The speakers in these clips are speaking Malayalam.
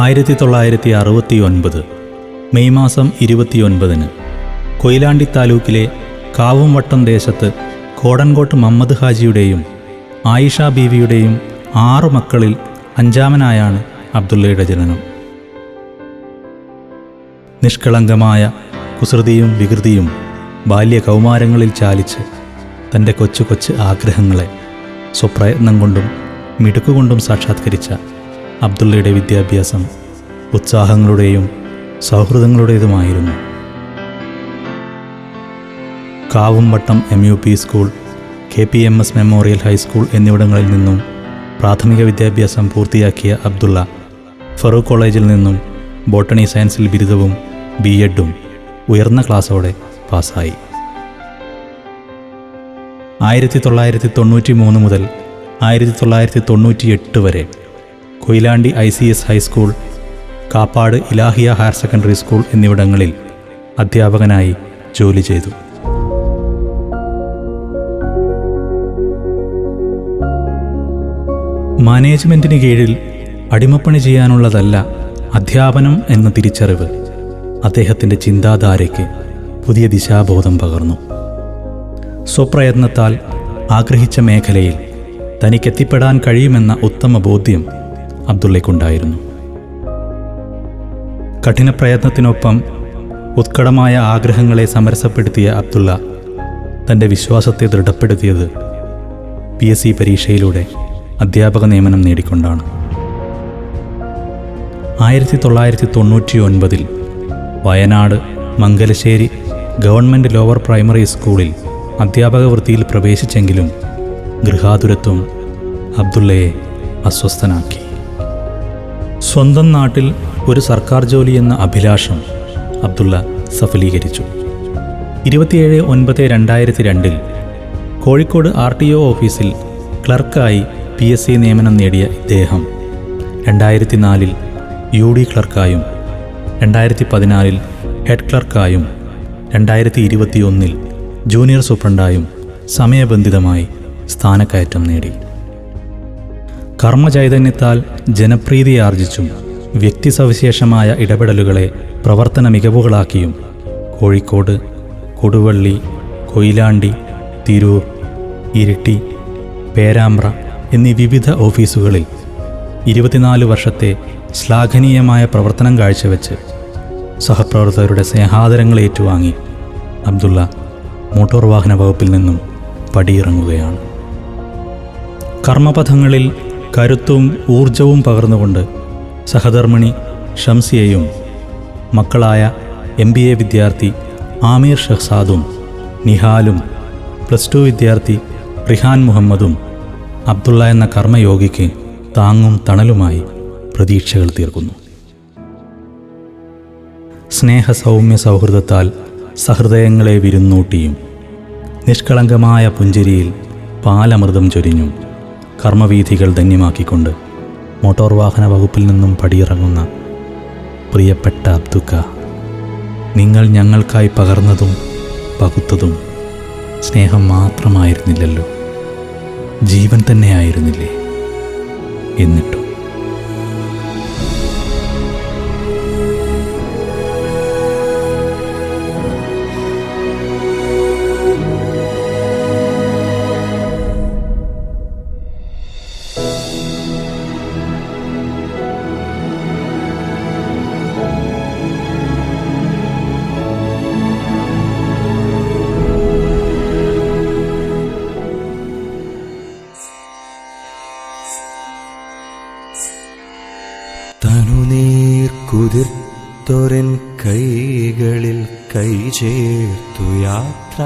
1969 മെയ് മാസം 29 കൊയിലാണ്ടി താലൂക്കിലെ കാവുംവട്ടം ദേശത്ത് കോടൻകോട്ട് മമ്മദ് ഹാജിയുടെയും ആയിഷ ബീവിയുടെയും 6 മക്കളിൽ 5-മനായാണ് അബ്ദുള്ളയുടെ ജനനം. നിഷ്കളങ്കമായ കുസൃതിയും വികൃതിയും ബാല്യകൗമാരങ്ങളിൽ ചാലിച്ച് തൻ്റെ കൊച്ചു ആഗ്രഹങ്ങളെ സ്വപ്രയത്നം കൊണ്ടും മിടുക്കുകൊണ്ടും സാക്ഷാത്കരിച്ച അബ്ദുള്ളയുടെ വിദ്യാഭ്യാസം ഉത്സാഹങ്ങളുടെയും സൗഹൃദങ്ങളുടേതുമായിരുന്നു. Kavumvattom MUP school, KPMS memorial high school എന്നിവിടങ്ങളിൽ നിന്നും പ്രാഥമിക വിദ്യാഭ്യാസം പൂർത്തിയാക്കിയ അബ്ദുള്ള ഫറൂഖ് കോളേജിൽ നിന്നും ബോട്ടണി സയൻസിൽ ബിരുദവും B.Ed.ഉം ഉയർന്ന ക്ലാസ്സോടെ പാസ്സായി. 1993 മുതൽ 1998 വരെ Koyilandy ICS high school, Kappad Ilahiya higher secondary school എന്നിവിടങ്ങളിൽ അധ്യാപകനായി ജോലി ചെയ്തു. മാനേജ്മെൻറ്റിന് കീഴിൽ അടിമപ്പണി ചെയ്യാനുള്ളതല്ല അധ്യാപനം എന്ന തിരിച്ചറിവ് അദ്ദേഹത്തിൻ്റെ ചിന്താധാരയ്ക്ക് പുതിയ ദിശാബോധം പകർന്നു. സ്വപ്രയത്നത്താൽ ആഗ്രഹിച്ച മേഖലയിൽ തനിക്കെത്തിപ്പെടാൻ കഴിയുമെന്ന ഉത്തമ ബോധ്യം അബ്ദുള്ളയ്ക്കുണ്ടായിരുന്നു. കഠിനപ്രയത്നത്തിനൊപ്പം ഉത്കടമായ ആഗ്രഹങ്ങളെ സമരസപ്പെടുത്തിയ അബ്ദുള്ള തൻ്റെ വിശ്വാസത്തെ ദൃഢപ്പെടുത്തിയത് PSC പരീക്ഷയിലൂടെ അധ്യാപക നിയമനം നേടിക്കൊണ്ടാണ്. 1999 Wayanad Mangalassery government lower primary സ്കൂളിൽ അധ്യാപക വൃത്തിയിൽ പ്രവേശിച്ചെങ്കിലും ഗൃഹാതുരത്വം അബ്ദുള്ളയെ അസ്വസ്ഥനാക്കി. സ്വന്തം നാട്ടിൽ ഒരു സർക്കാർ ജോലി എന്ന അഭിലാഷം അബ്ദുള്ള സഫലീകരിച്ചു. 27/9/2002 കോഴിക്കോട് RTO ഓഫീസിൽ ക്ലർക്കായി PSC നിയമനം നേടിയ ഇദ്ദേഹം 2004 UD ക്ലർക്കായും 2014 ഹെഡ് ക്ലർക്കായും 2021 ജൂനിയർ സൂപ്രണ്ടായും സമയബന്ധിതമായി സ്ഥാനക്കയറ്റം നേടി. കർമ്മചൈതന്യത്താൽ ജനപ്രീതി ആർജിച്ചും വ്യക്തിസവിശേഷമായ ഇടപെടലുകളെ പ്രവർത്തന മികവുകളാക്കിയും കോഴിക്കോട്, കൊടുവള്ളി, കൊയിലാണ്ടി, തിരൂർ, ഇരിട്ടി, പേരാമ്പ്ര എന്നീ വിവിധ ഓഫീസുകളിൽ 24 വർഷത്തെ ശ്ലാഘനീയമായ പ്രവർത്തനം കാഴ്ചവെച്ച് സഹപ്രവർത്തകരുടെ സ്നേഹാദരങ്ങൾ ഏറ്റുവാങ്ങി അബ്ദുള്ള മോട്ടോർ വാഹന വകുപ്പിൽ നിന്നും പടിയിറങ്ങുകയാണ്. കർമ്മപഥങ്ങളിൽ കരുത്തും ഊർജവും പകർന്നുകൊണ്ട് സഹധർമ്മിണി ഷംസിയയും മക്കളായ MBA വിദ്യാർത്ഥി ആമീർ ഷഹ്സാദും നിഹാലും +2 വിദ്യാർത്ഥി റിഹാൻ മുഹമ്മദും അബ്ദുള്ള എന്ന കർമ്മയോഗിക്ക് താങ്ങും തണലുമായി പ്രതീക്ഷകൾ തീർക്കുന്നു. സ്നേഹസൗമ്യ സൗഹൃദത്താൽ സഹൃദയങ്ങളെ വിരുന്നൂട്ടിയും നിഷ്കളങ്കമായ പുഞ്ചിരിയിൽ പാലമൃതം ചൊരിഞ്ഞും കർമ്മവീഥികൾ ധന്യമാക്കിക്കൊണ്ട് മോട്ടോർ വാഹന വകുപ്പിൽ നിന്നും പടിയിറങ്ങുന്ന പ്രിയപ്പെട്ട അബ്ദുക്ക, നിങ്ങൾ ഞങ്ങൾക്കായി പകർന്നതും പകുത്തതും സ്നേഹം മാത്രമായിരുന്നില്ലല്ലോ, ജീവൻ തന്നെയായിരുന്നില്ലേ? എന്നിട്ടും കുതിർത്തൊരൻ കൈകളിൽ കൈ ചേർത്തു യാത്ര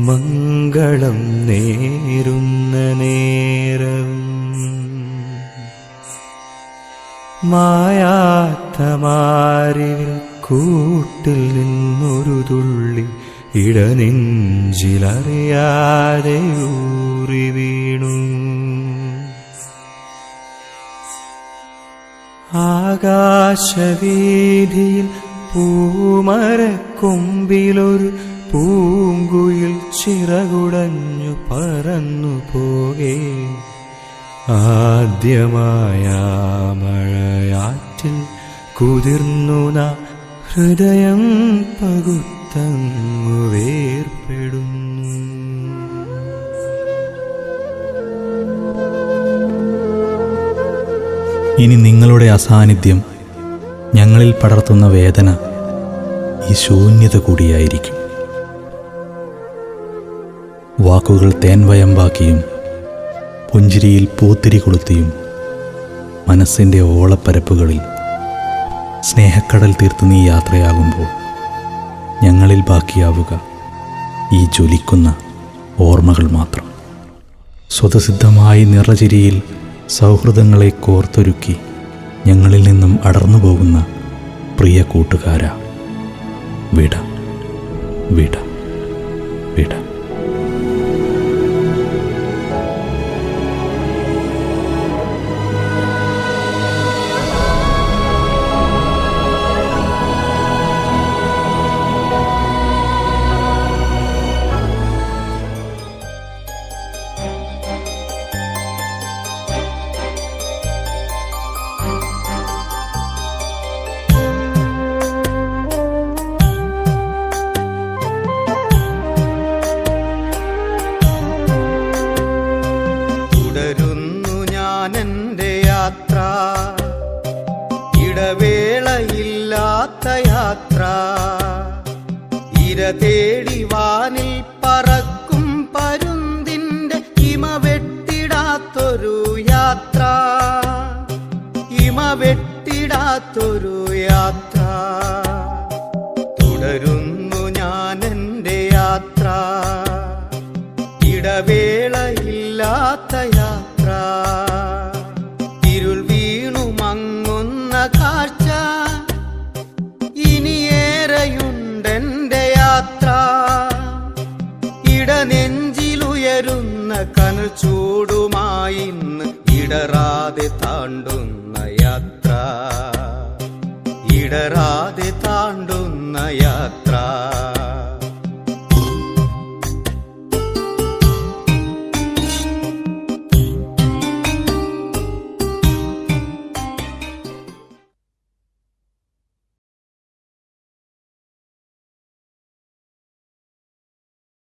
മംഗളം നേരുന്ന നേരം മായാത്ത മാരിൽ കൂട്ടിൽ നിന്നൊരു തുള്ളി ഇടനെഞ്ചിലറിയാതെ ഊറി വീണു. ആകാശവീഥിയിൽ പൂമരക്കൊമ്പിലൊരു പൂങ്കുയിൽ ചിറകുടഞ്ഞു പറന്നു പോകേ. ആദ്യമായ മഴയാത്ര കാറ്റിൽ കുതിർന്നു നാം ഹൃദയം പകുത്തങ്ങു വേർപ്പെടുന്നു. ഇനി നിങ്ങളുടെ അസാന്നിധ്യം ഞങ്ങളിൽ പടർത്തുന്ന വേദന ഈ ശൂന്യത കൂടിയായിരിക്കും. വാക്കുകൾ തേൻവയമ്പാക്കിയും പുഞ്ചിരിയിൽ പൂത്തിരി കൊളുത്തിയും മനസ്സിൻ്റെ ഓളപ്പരപ്പുകളിൽ സ്നേഹക്കടൽ തീർത്ത് നീ യാത്രയാകുമ്പോൾ ഞങ്ങളിൽ ബാക്കിയാവുക ഈ ജ്വലിക്കുന്ന ഓർമ്മകൾ മാത്രം. സ്വതസിദ്ധമായി നിറചിരിയിൽ സൗഹൃദങ്ങളെ കോർത്തൊരുക്കി ഞങ്ങളിൽ നിന്നും അടർന്നു പോകുന്ന പ്രിയ കൂട്ടുകാരാ, വിട വിട വിട. തുടരുന്നു ഞാനെന്റെ യാത്ര, ഇടവേളയില്ലാത്ത യാത്ര. ഇര തേടി വാനിൽ പറക്കും പരുന്തിന്റെ ഇമ വെട്ടിടാത്തൊരു യാത്ര, ഇമ വെട്ടിടാത്തൊരു യാത്ര. തുടരുന്നു ഞാനെന്റെ യാത്ര, ഇടവേളയില്ലാത്ത യാത്ര. ഇരുൾ വീണു മങ്ങുന്ന കാഴ്ച, ഇനിയേറെയുണ്ടെന്റെ യാത്ര. ഇടനെഞ്ചിലുയരുന്ന കനൽ ചൂടുമായി ഇന്ന് ഇടറാതെ താണ്ടുന്ന യാത്ര, ഇടറാതെ താണ്ടുന്ന